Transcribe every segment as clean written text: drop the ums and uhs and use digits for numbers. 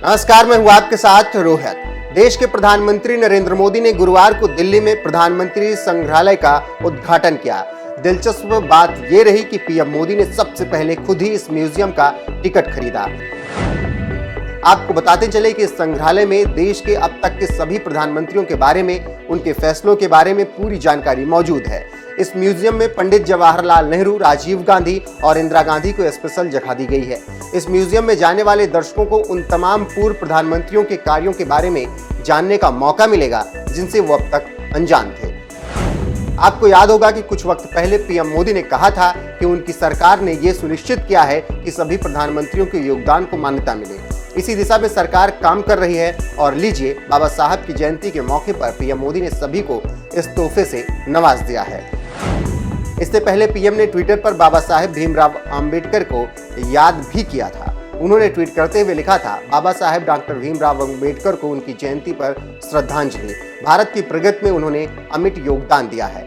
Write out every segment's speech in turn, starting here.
नमस्कार, मैं हूं आपके साथ रोहित। देश के प्रधानमंत्री नरेंद्र मोदी ने गुरुवार को दिल्ली में प्रधानमंत्री संग्रहालय का उद्घाटन किया। दिलचस्प बात यह रही कि पीएम मोदी ने सबसे पहले खुद ही इस म्यूजियम का टिकट खरीदा। आपको बताते चले कि इस संग्रहालय में देश के अब तक के सभी प्रधानमंत्रियों के बारे में, उनके फैसलों के बारे में पूरी जानकारी मौजूद है। इस म्यूजियम में पंडित जवाहरलाल नेहरू, राजीव गांधी और इंदिरा गांधी को स्पेशल जगह दी गई है। इस म्यूजियम में जाने वाले दर्शकों को उन तमाम पूर्व प्रधानमंत्रियों के कार्यों के बारे में जानने का मौका मिलेगा जिनसे वो अब तक अनजान थे। आपको याद होगा कि कुछ वक्त पहले पीएम मोदी ने कहा था कि उनकी सरकार ने ये सुनिश्चित किया है कि सभी प्रधानमंत्रियों के योगदान को मान्यता मिले। इसी दिशा में सरकार काम कर रही है और लीजिए, बाबा साहब की जयंती के मौके पर पीएम मोदी ने सभी को इस तोहफे से नवाज दिया है। इससे पहले पीएम ने ट्विटर पर बाबा साहेब भीमराव अंबेडकर को याद भी किया था। उन्होंने ट्वीट करते हुए लिखा था, बाबा साहेब डॉक्टर भीमराव अंबेडकर को उनकी जयंती पर श्रद्धांजलि। भारत की प्रगति में उन्होंने अमिट योगदान दिया है।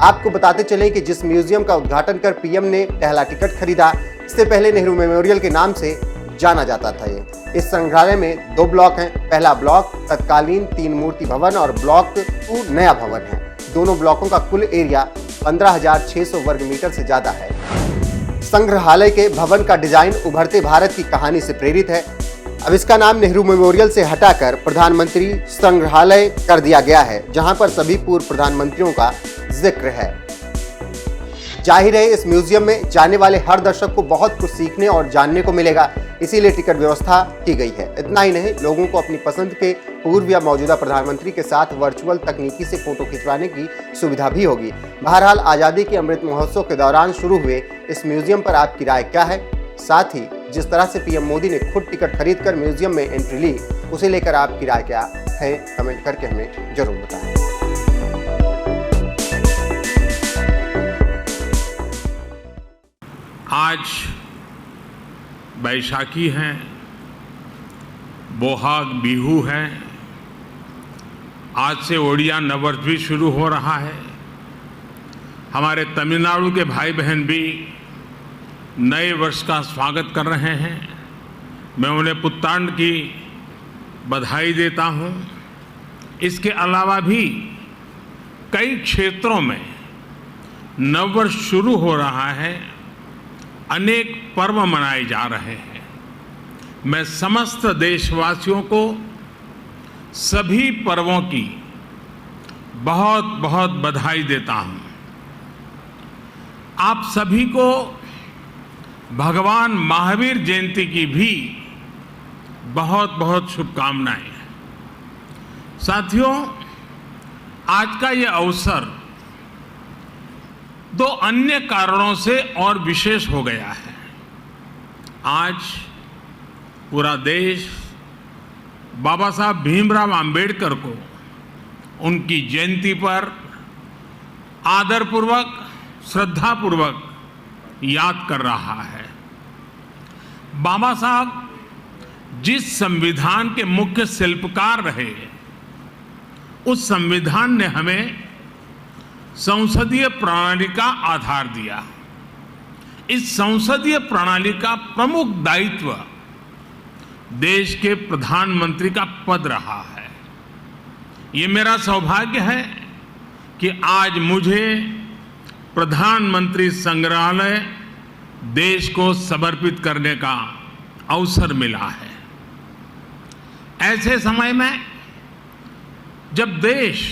आपको बताते चले कि जिस म्यूजियम का उद्घाटन कर पीएम ने पहला टिकट खरीदा, इससे पहले नेहरू मेमोरियल के नाम से जाना जाता था। इस संग्रहालय में 2 ब्लॉक हैं। पहला ब्लॉक तत्कालीन 3 मूर्ति भवन और ब्लॉक 2 नया भवन है। दोनों ब्लॉकों का कुल एरिया 15,600 वर्ग मीटर से ज्यादा है। संग्रहालय के भवन का डिजाइन उभरते भारत की कहानी से प्रेरित है। अब इसका नाम नेहरू मेमोरियल से हटाकर प्रधानमंत्री संग्रहालय कर दिया गया है, जहां पर सभी पूर्व प्रधानमंत्रियों का जिक्र है। जाहिर है, इस म्यूजियम में जाने वाले हर दर्शक को बहुत कुछ सीखने और जानने को मिलेगा, इसीलिए टिकट व्यवस्था की गई है। इतना ही नहीं, लोगों को अपनी पसंद के पूर्व या मौजूदा प्रधानमंत्री के साथ वर्चुअल तकनीकी से फोटो खिंचवाने की सुविधा भी होगी। बहरहाल, आज़ादी के अमृत महोत्सव के दौरान शुरू हुए इस म्यूजियम पर आपकी राय क्या है? साथ ही जिस तरह से पीएम मोदी ने खुद टिकट खरीदकर म्यूजियम में एंट्री ली, उसे लेकर आपकी राय क्या है? कमेंट करके हमें जरूर बताएं। आज बैसाखी है, बोहाग बिहू है, आज से ओडिया नववर्ष भी शुरू हो रहा है। हमारे तमिलनाडु के भाई बहन भी नए वर्ष का स्वागत कर रहे हैं। मैं उन्हें पुत्तांड की बधाई देता हूं। इसके अलावा भी कई क्षेत्रों में नववर्ष शुरू हो रहा है, अनेक पर्व मनाए जा रहे हैं। मैं समस्त देशवासियों को सभी पर्वों की बहुत बहुत बधाई देता हूं। आप सभी को भगवान महावीर जयंती की भी बहुत बहुत शुभकामनाएं। साथियों, आज का ये अवसर 2 अन्य कारणों से और विशेष हो गया है। आज पूरा देश बाबा साहब भीमराव अंबेडकर को उनकी जयंती पर आदरपूर्वक, श्रद्धापूर्वक याद कर रहा है। बाबा साहब जिस संविधान के मुख्य शिल्पकार रहे, उस संविधान ने हमें संसदीय प्रणाली का आधार दिया। इस संसदीय प्रणाली का प्रमुख दायित्व देश के प्रधानमंत्री का पद रहा है। ये मेरा सौभाग्य है कि आज मुझे प्रधानमंत्री संग्रहालय देश को समर्पित करने का अवसर मिला है। ऐसे समय में जब देश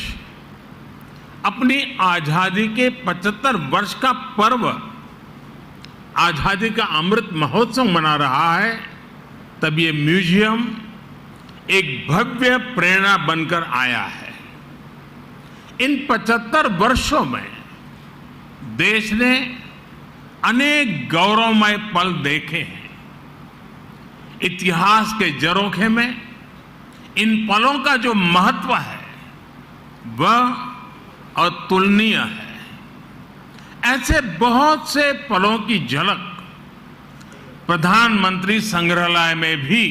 अपनी आजादी के 75 वर्ष का पर्व, आजादी का अमृत महोत्सव मना रहा है, तब ये म्यूजियम एक भव्य प्रेरणा बनकर आया है। इन 75 वर्षों में देश ने अनेक गौरवमय पल देखे हैं। इतिहास के झरोखे में इन पलों का जो महत्व है वह अतुलनीय है। ऐसे बहुत से पलों की झलक प्रधानमंत्री संग्रहालय में भी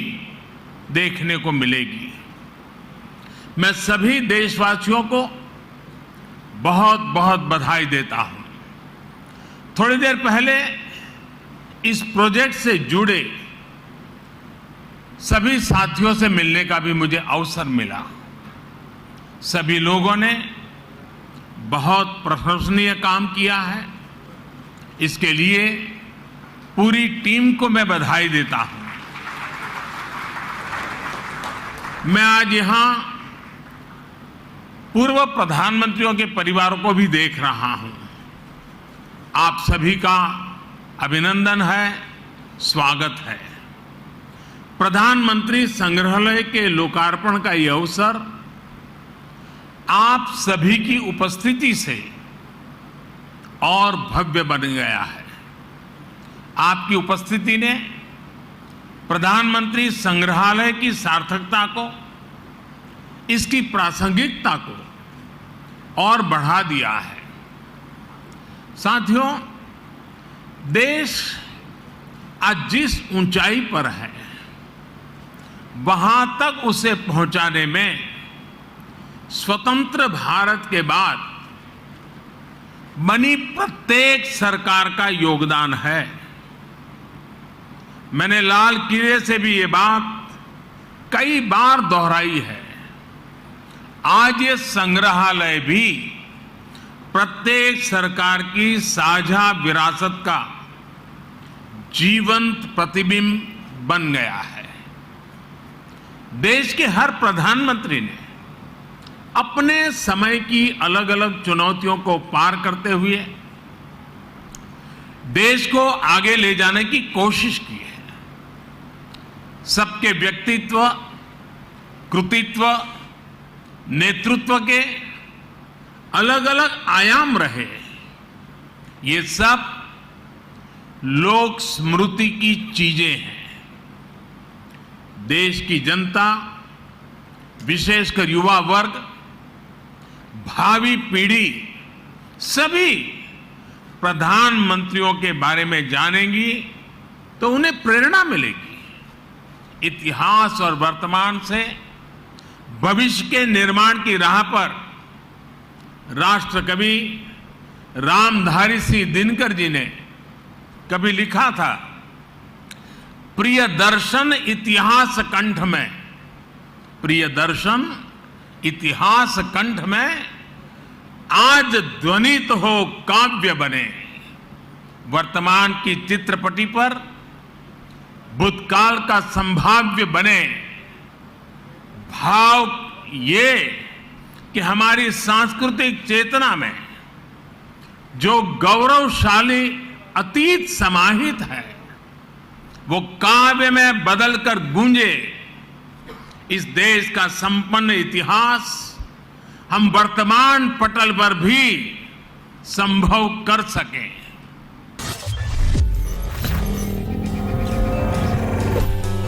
देखने को मिलेगी। मैं सभी देशवासियों को बहुत बहुत बधाई देता हूं। थोड़ी देर पहले इस प्रोजेक्ट से जुड़े सभी साथियों से मिलने का भी मुझे अवसर मिला। सभी लोगों ने बहुत प्रशंसनीय काम किया है। इसके लिए पूरी टीम को मैं बधाई देता हूं। मैं आज यहां पूर्व प्रधानमंत्रियों के परिवारों को भी देख रहा हूं। आप सभी का अभिनंदन है, स्वागत है। प्रधानमंत्री संग्रहालय के लोकार्पण का यह अवसर आप सभी की उपस्थिति से और भव्य बन गया है। आपकी उपस्थिति ने प्रधानमंत्री संग्रहालय की सार्थकता को, इसकी प्रासंगिकता को और बढ़ा दिया है। साथियों, देश आज जिस ऊंचाई पर है, वहां तक उसे पहुंचाने में स्वतंत्र भारत के बाद बनी प्रत्येक सरकार का योगदान है। मैंने लाल किले से भी ये बात कई बार दोहराई है। आज ये संग्रहालय भी प्रत्येक सरकार की साझा विरासत का जीवंत प्रतिबिंब बन गया है। देश के हर प्रधानमंत्री ने अपने समय की अलग अलग चुनौतियों को पार करते हुए देश को आगे ले जाने की कोशिश की है। सबके व्यक्तित्व, कृतित्व, नेतृत्व के अलग अलग आयाम रहे। ये सब लोक स्मृति की चीजें हैं। देश की जनता, विशेषकर युवा वर्ग, भावी पीढ़ी सभी प्रधानमंत्रियों के बारे में जानेंगी तो उन्हें प्रेरणा मिलेगी। इतिहास और वर्तमान से भविष्य के निर्माण की राह पर राष्ट्रकवि रामधारी सिंह दिनकर जी ने कभी लिखा था, प्रिय दर्शन इतिहास कंठ में, प्रिय दर्शन इतिहास कंठ में, आज ध्वनित हो काव्य बने। वर्तमान की चित्रपटी पर भूतकाल का संभाव्य बने। भाव ये कि हमारी सांस्कृतिक चेतना में जो गौरवशाली अतीत समाहित है, वो काव्य में बदलकर गूंजे। इस देश का संपन्न इतिहास हम वर्तमान पटल पर भी संभव कर सकें।